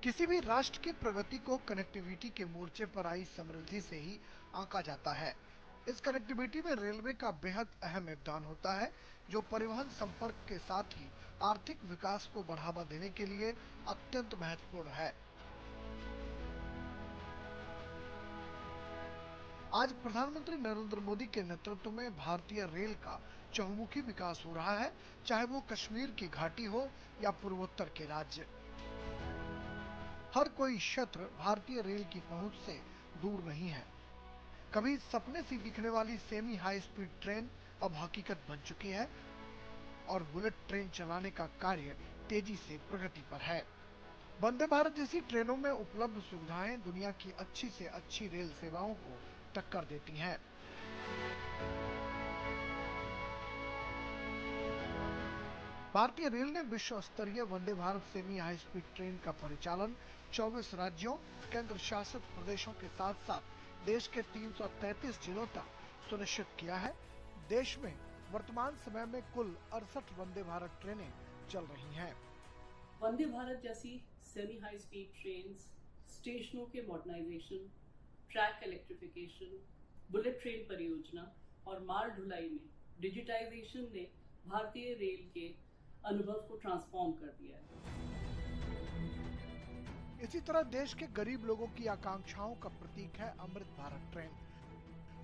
किसी भी राष्ट्र की प्रगति को कनेक्टिविटी के मोर्चे पर आई समृद्धि से ही आंका जाता है। इस कनेक्टिविटी में रेलवे का बेहद अहम योगदान होता है, जो परिवहन संपर्क के साथ ही आर्थिक विकास को बढ़ावा देने के लिए अत्यंत महत्वपूर्ण है। आज प्रधानमंत्री नरेंद्र मोदी के नेतृत्व में भारतीय रेल का चहुमुखी विकास हो रहा है, चाहे वो कश्मीर की घाटी हो या पूर्वोत्तर के राज्य। हर कोई क्षेत्र भारतीय रेल की पहुंच से दूर नहीं है। कभी सपने से दिखने वाली सेमी हाई स्पीड ट्रेन अब हकीकत बन चुकी है और बुलेट ट्रेन चलाने का कार्य तेजी से प्रगति पर है। वंदे भारत जैसी ट्रेनों में उपलब्ध सुविधाएं दुनिया की अच्छी से अच्छी रेल सेवाओं को टक्कर देती हैं। भारतीय रेल ने विश्व स्तरीय Vande Bharat semi high speed train का परिचालन 24 राज्यों, केंद्र शासित प्रदेशों के साथ साथ देश के 333 जिलों तक सुनिश्चित किया है। देश में वर्तमान समय में कुल 68 वंदे भारत ट्रेनें चल रही हैं। वंदे भारत जैसी सेमी हाई स्पीड ट्रेन, स्टेशनों के modernisation, track electrification, bullet train परियोजना और माल ढुलाई में डिजिटाइजेशन ने भारतीय रेल के अनुभव को ट्रांसफॉर्म कर दिया है। इसी तरह देश के गरीब लोगों की आकांक्षाओं का प्रतीक है Amrit Bharat train.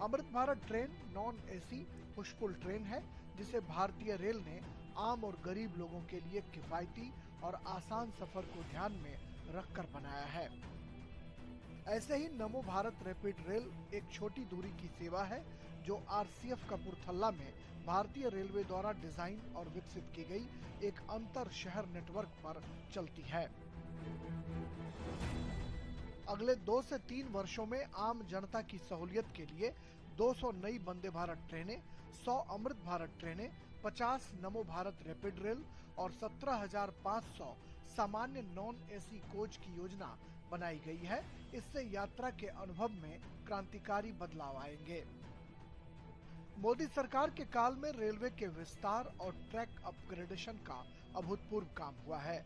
Amrit Bharat train non AC push pull train है, जिसे भारतीय रेल ने आम और गरीब लोगों के लिए किफायती और आसान सफर को ध्यान में रखकर बनाया है। ऐसे ही नमो भारत रैपिड रेल एक छोटी दूरी की सेवा है, जो आरसीएफ कपूरथला में भारतीय रेलवे द्वारा डिजाइन और विकसित की गई एक अंतर शहर नेटवर्क पर चलती है। अगले 2 से 3 वर्षों में आम जनता की सहूलियत के लिए 200 नई वंदे भारत ट्रेनें, 100 अमृत भारत ट्रेनें, 50 नमो भारत रैपिड रेल और 17,500 सामान्य नॉन एसी कोच की योजना बनाई गई है। इससे यात्रा के अनुभव में क्रांतिकारी बदलाव आएंगे। मोदी सरकार के काल में रेलवे के विस्तार और ट्रैक अपग्रेडेशन का अभूतपूर्व काम हुआ है।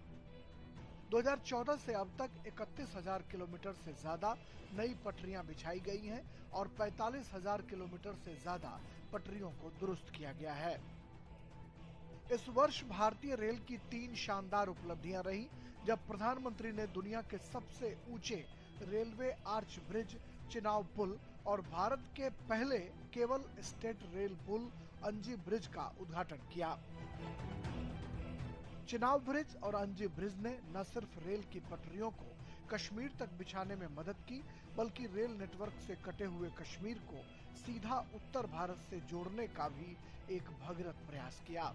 2014 से अब तक 31,000 किलोमीटर से ज्यादा नई पटरियां बिछाई गई हैं और 45,000 किलोमीटर से ज्यादा पटरियों को दुरुस्त किया गया है। इस वर्ष भारतीय रेल की 3 शानदार उपलब्धियां रही, जब प्रधानमंत्री ने दुनिया के सबसे ऊंचे रेलवे आर्च ब्रिज चिनाव पुल और भारत के पहले केवल स्टेट रेल पुल अंजी ब्रिज का उद्घाटन किया। चिनाव ब्रिज और अंजी ब्रिज ने न सिर्फ रेल की पटरियों को कश्मीर तक बिछाने में मदद की, बल्कि रेल नेटवर्क से कटे हुए कश्मीर को सीधा उत्तर भारत से जोड़ने का भी एक भगीरथ प्रयास किया।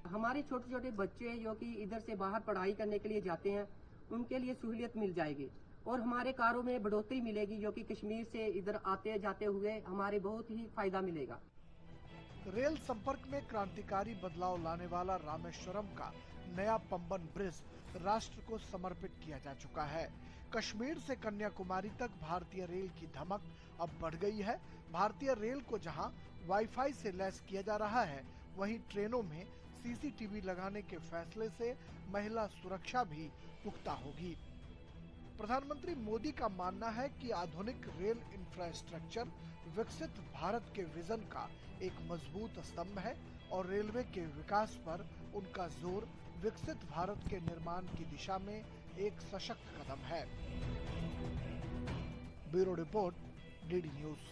हमारे छोटे छोटे बच्चे जो कि इधर से बाहर पढ़ाई करने के लिए जाते हैं, उनके लिए सहूलियत मिल जाएगी और हमारे कारों में बढ़ोतरी मिलेगी, जो कि कश्मीर से इधर आते जाते हुए हमारे बहुत ही फायदा मिलेगा। रेल संपर्क में क्रांतिकारी बदलाव लाने वाला रामेश्वरम का नया पंबन ब्रिज राष्ट्र को समर्पित किया जा चुका है। कश्मीर से कन्याकुमारी तक भारतीय रेल की धमक अब बढ़ गई है। भारतीय रेल को जहां वाईफाई से लैस किया जा रहा है, वहीं ट्रेनों में सीसीटीवी लगाने के फैसले से महिला सुरक्षा भी पुख्ता होगी। प्रधानमंत्री मोदी का मानना है कि आधुनिक रेल इंफ्रास्ट्रक्चर विकसित भारत के विजन का एक मजबूत स्तंभ है और रेलवे के विकास पर उनका जोर विकसित भारत के निर्माण की दिशा में एक सशक्त कदम है। Bureau report, DD news.